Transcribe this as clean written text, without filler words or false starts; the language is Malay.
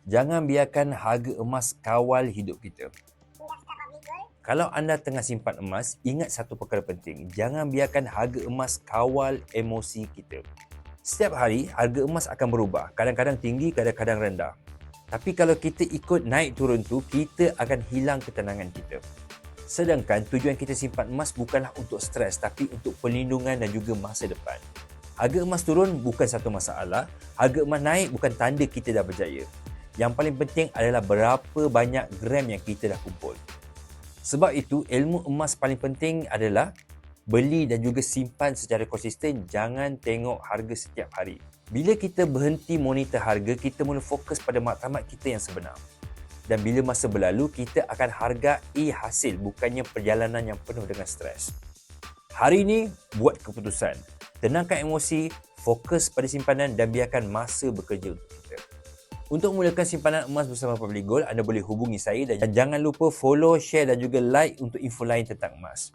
Jangan biarkan harga emas kawal hidup kita. Kalau anda tengah simpan emas, ingat satu perkara penting. Jangan biarkan harga emas kawal emosi kita. Setiap hari, harga emas akan berubah. Kadang-kadang tinggi, kadang-kadang rendah. Tapi kalau kita ikut naik turun tu, kita akan hilang ketenangan kita. Sedangkan tujuan kita simpan emas bukanlah untuk stres, tapi untuk perlindungan dan juga masa depan. Harga emas turun bukan satu masalah. Harga emas naik bukan tanda kita dah berjaya. Yang paling penting adalah berapa banyak gram yang kita dah kumpul. Sebab itu, ilmu emas paling penting adalah beli dan juga simpan secara konsisten. Jangan tengok harga setiap hari. Bila kita berhenti monitor harga, kita mula fokus pada matlamat kita yang sebenar. Dan bila masa berlalu, kita akan hargai hasil, bukannya perjalanan yang penuh dengan stres. Hari ini, buat keputusan. Tenangkan emosi, fokus pada simpanan dan biarkan masa bekerja untuk kita. Untuk memulakan simpanan emas bersama Public Gold, anda boleh hubungi saya dan jangan lupa follow, share dan juga like untuk info lain tentang emas.